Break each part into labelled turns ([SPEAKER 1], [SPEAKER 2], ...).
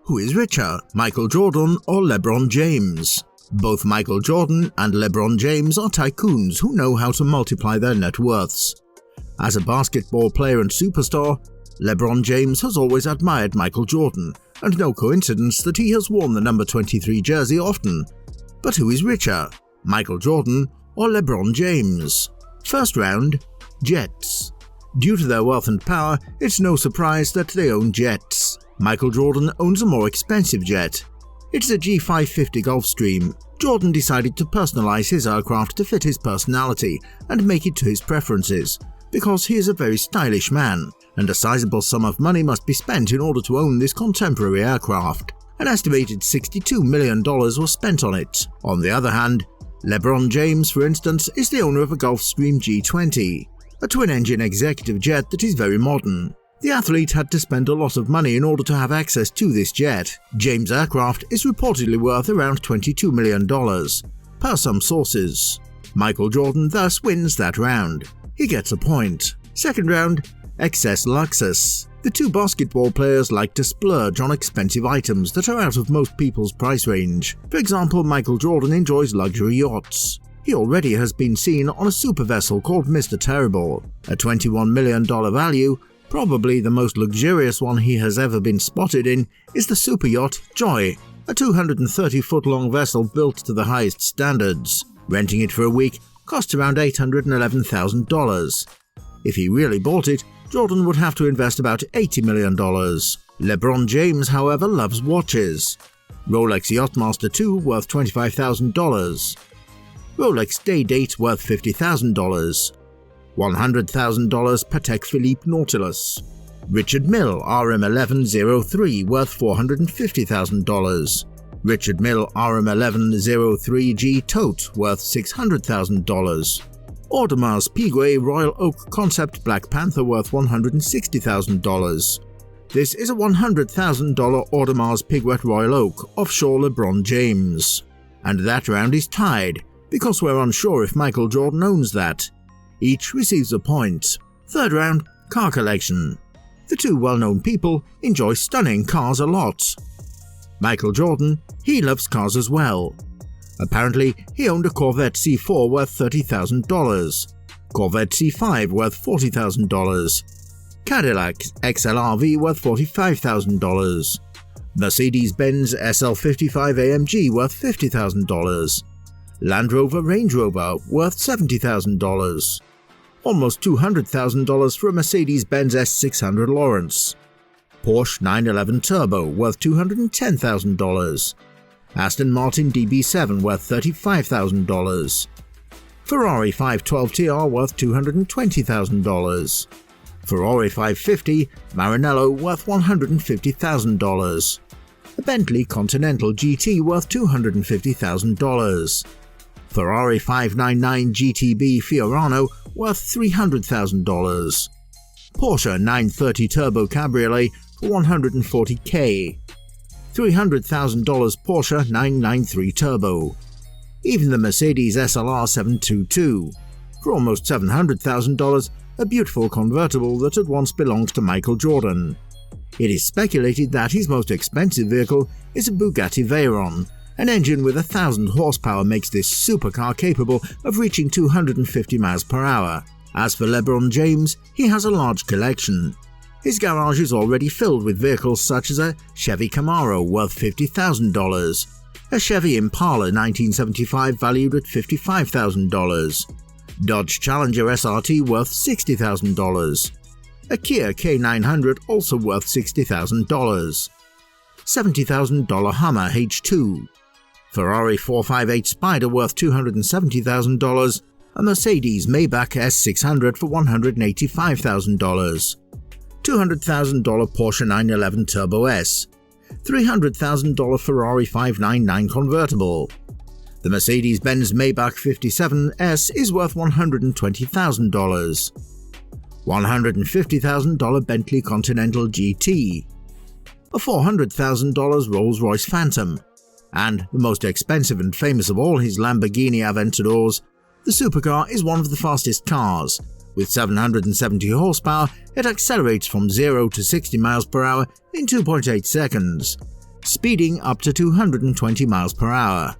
[SPEAKER 1] Who is richer, Michael Jordan or LeBron James? Both Michael Jordan and LeBron James are tycoons who know how to multiply their net worths. As a basketball player and superstar, LeBron James has always admired Michael Jordan, and no coincidence that he has worn the number 23 jersey often. But who is richer, Michael Jordan or LeBron James? First round, jets. Due to their wealth and power, it's no surprise that they own jets. Michael Jordan owns a more expensive jet. It's a G550 Gulfstream. Jordan decided to personalize his aircraft to fit his personality and make it to his preferences, because he is a very stylish man, and a sizable sum of money must be spent in order to own this contemporary aircraft. An estimated $62 million was spent on it. On the other hand, LeBron James, for instance, is the owner of a Gulfstream G20, a twin-engine executive jet that is very modern. The athlete had to spend a lot of money in order to have access to this jet. James' aircraft is reportedly worth around $22 million, per some sources. Michael Jordan thus wins that round. He gets a point. Second round, excess luxus. The two basketball players like to splurge on expensive items that are out of most people's price range. For example, Michael Jordan enjoys luxury yachts. He already has been seen on a super vessel called Mr. Terrible, a $21 million value. Probably the most luxurious one he has ever been spotted in is the super yacht Joy, a 230-foot-long vessel built to the highest standards. Renting it for a week cost around $811,000. If he really bought it, Jordan would have to invest about $80 million. LeBron James, however, loves watches. Rolex Yachtmaster 2 worth $25,000. Rolex Day-Date worth $50,000. $100,000 Patek Philippe Nautilus. Richard Mille RM1103 worth $450,000. Richard Mille RM1103G Tote worth $600,000. Audemars Piguet Royal Oak Concept Black Panther worth $160,000. This is a $100,000 Audemars Piguet Royal Oak offshore LeBron James. And that round is tied, because we're unsure if Michael Jordan owns that. Each receives a point. Third round, car collection. The two well-known people enjoy stunning cars a lot. Michael Jordan, he loves cars as well. Apparently, he owned a Corvette C4 worth $30,000, Corvette C5 worth $40,000, Cadillac XLRV worth $45,000, Mercedes-Benz SL55 AMG worth $50,000, Land Rover Range Rover worth $70,000, almost $200,000 for a Mercedes-Benz S600 Lawrence, Porsche 911 Turbo worth $210,000, Aston Martin DB7 worth $35,000, Ferrari 512 TR worth $220,000, Ferrari 550 Maranello worth $150,000, a Bentley Continental GT worth $250,000, Ferrari 599 GTB Fiorano worth $300,000, Porsche 930 Turbo Cabriolet for $140,000, $300,000 Porsche 993 Turbo, even the Mercedes SLR 722, for almost $700,000, a beautiful convertible that had once belonged to Michael Jordan. It is speculated that his most expensive vehicle is a Bugatti Veyron. An engine with 1,000 horsepower makes this supercar capable of reaching 250 miles per hour. As for LeBron James, he has a large collection. His garage is already filled with vehicles such as a Chevy Camaro worth $50,000, a Chevy Impala 1975 valued at $55,000, Dodge Challenger SRT worth $60,000, a Kia K900 also worth $60,000, $70,000 Hummer H2, Ferrari 458 Spider worth $270,000, a Mercedes Maybach S600 for $185,000, $200,000 Porsche 911 Turbo S, $300,000 Ferrari 599 convertible. The Mercedes-Benz Maybach 57S is worth $120,000, $150,000 Bentley Continental GT, a $400,000 Rolls-Royce Phantom, and the most expensive and famous of all his Lamborghini Aventadors, the supercar is one of the fastest cars. With 770 horsepower, it accelerates from 0 to 60 miles per hour in 2.8 seconds. speeding up to 220 miles per hour.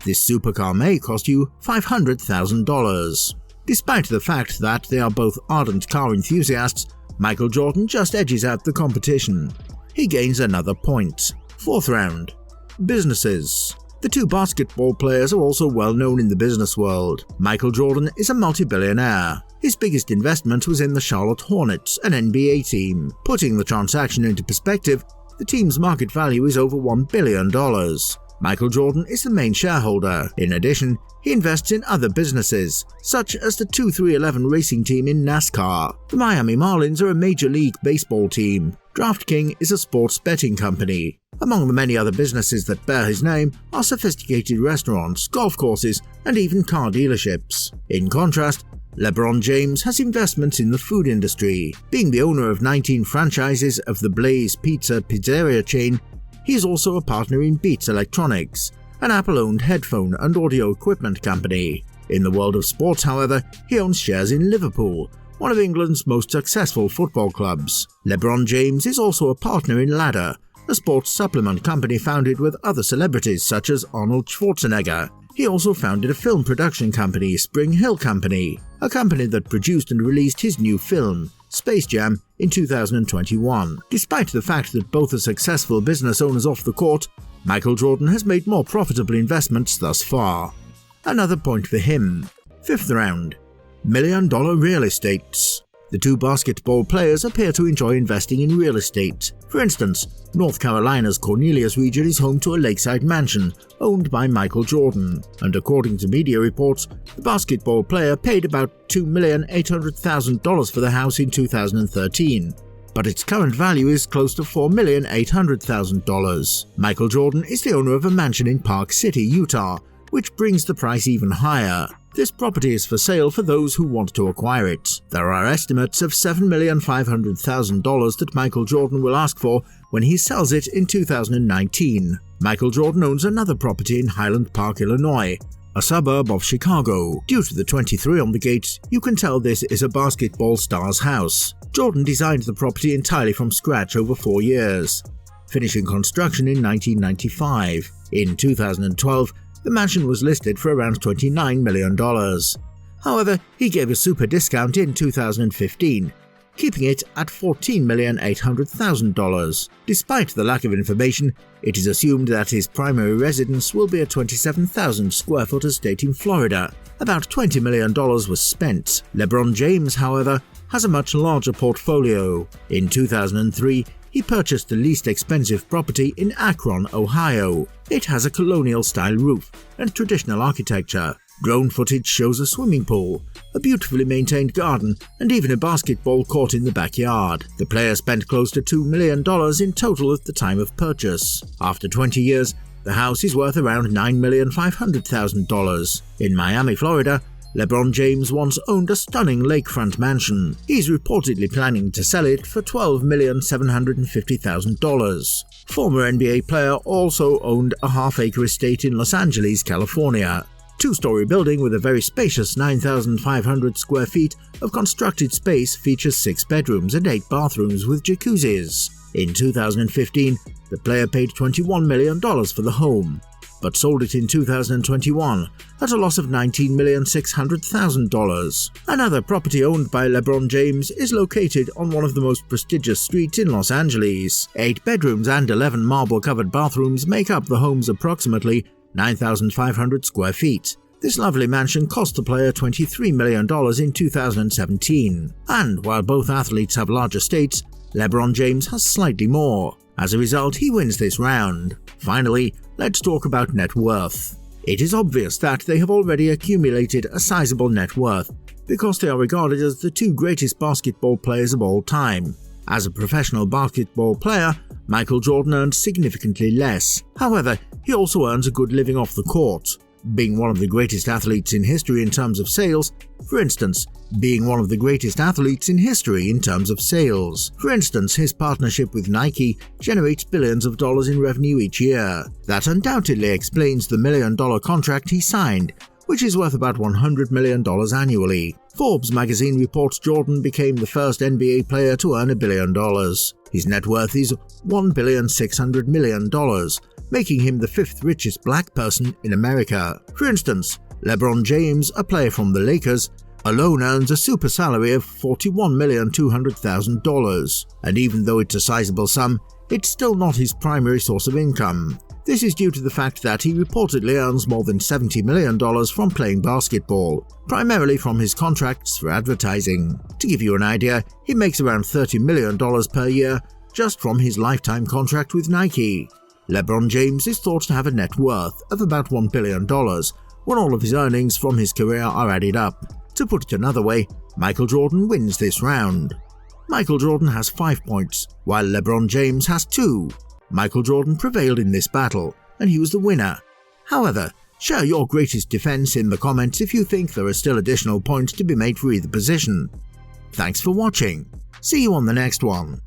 [SPEAKER 1] This supercar may cost you $500,000. Despite the fact that they are both ardent car enthusiasts, Michael Jordan just edges out the competition. He gains another point. 4th round. Businesses. The two basketball players are also well known in the business world. Michael Jordan is a multi-billionaire. His biggest investment was in the Charlotte Hornets, an NBA team. Putting the transaction into perspective, the team's market value is over $1 billion. Michael Jordan is the main shareholder. In addition, he invests in other businesses, such as the 23XI racing team in NASCAR. The Miami Marlins are a Major League Baseball team. DraftKings is a sports betting company. Among the many other businesses that bear his name are sophisticated restaurants, golf courses, and even car dealerships. In contrast, LeBron James has investments in the food industry. Being the owner of 19 franchises of the Blaze pizzeria chain, he is also a partner in Beats Electronics, an Apple-owned headphone and audio equipment company. In the world of sports, however, he owns shares in Liverpool, one of England's most successful football clubs. LeBron James is also a partner in Ladder, a sports supplement company founded with other celebrities such as Arnold Schwarzenegger. He also founded a film production company, Spring Hill Company, a company that produced and released his new film, Space Jam, in 2021. Despite the fact that both are successful business owners off the court, Michael Jordan has made more profitable investments thus far. Another point for him. 5th round. $1 million real estates. The two basketball players appear to enjoy investing in real estate. For instance, North Carolina's Cornelius region is home to a lakeside mansion owned by Michael Jordan, and according to media reports, the basketball player paid about $2,800,000 for the house in 2013. But its current value is close to $4,800,000. Michael Jordan is the owner of a mansion in Park City, Utah, which brings the price even higher. This property is for sale for those who want to acquire it. There are estimates of $7,500,000 that Michael Jordan will ask for when he sells it in 2019. Michael Jordan owns another property in Highland Park, Illinois, a suburb of Chicago. Due to the 23 on the gate, you can tell this is a basketball star's house. Jordan designed the property entirely from scratch over 4 years, finishing construction in 1995. In 2012, the mansion was listed for around $29 million. However, he gave a super discount in 2015, keeping it at $14,800,000. Despite the lack of information, it is assumed that his primary residence will be a 27,000 square foot estate in Florida. About $20 million was spent. LeBron James, however, has a much larger portfolio. In 2003, he purchased the least expensive property in Akron, Ohio. It has a colonial-style roof and traditional architecture. Drone footage shows a swimming pool, a beautifully maintained garden, and even a basketball court in the backyard. The player spent close to $2 million in total at the time of purchase. After 20 years, the house is worth around $9,500,000. In Miami, Florida, LeBron James once owned a stunning lakefront mansion. He's reportedly planning to sell it for $12,750,000. Former NBA player also owned a half-acre estate in Los Angeles, California. Two-story building with a very spacious 9,500 square feet of constructed space features 6 bedrooms and 8 bathrooms with jacuzzis. In 2015, the player paid $21 million for the home, but sold it in 2021 at a loss of $19,600,000. Another property owned by LeBron James is located on one of the most prestigious streets in Los Angeles. 8 bedrooms and 11 marble-covered bathrooms make up the home's approximately 9,500 square feet. This lovely mansion cost the player $23 million in 2017. And while both athletes have large estates, LeBron James has slightly more. As a result, he wins this round. Finally, let's talk about net worth. It is obvious that they have already accumulated a sizable net worth because they are regarded as the two greatest basketball players of all time. As a professional basketball player, Michael Jordan earned significantly less. However, he also earns a good living off the court, being one of the greatest athletes in history in terms of sales. For instance, his partnership with Nike generates billions of dollars in revenue each year. That undoubtedly explains the $1 million contract he signed which is worth about $100 million annually. Forbes magazine reports Jordan became the first NBA player to earn $1 billion. His net worth is $1,600 million, making him the fifth richest black person in America. For instance, LeBron James, a player from the Lakers, alone earns a super salary of $41,200,000, and even though it's a sizable sum, it's still not his primary source of income. This is due to the fact that he reportedly earns more than $70 million from playing basketball, primarily from his contracts for advertising. To give you an idea, he makes around $30 million per year just from his lifetime contract with Nike. LeBron James is thought to have a net worth of about $1 billion when all of his earnings from his career are added up. To put it another way, Michael Jordan wins this round. Michael Jordan has 5 points, while LeBron James has 2. Michael Jordan prevailed in this battle, and he was the winner. However, share your greatest defense in the comments if you think there are still additional points to be made for either position. Thanks for watching. See you on the next one.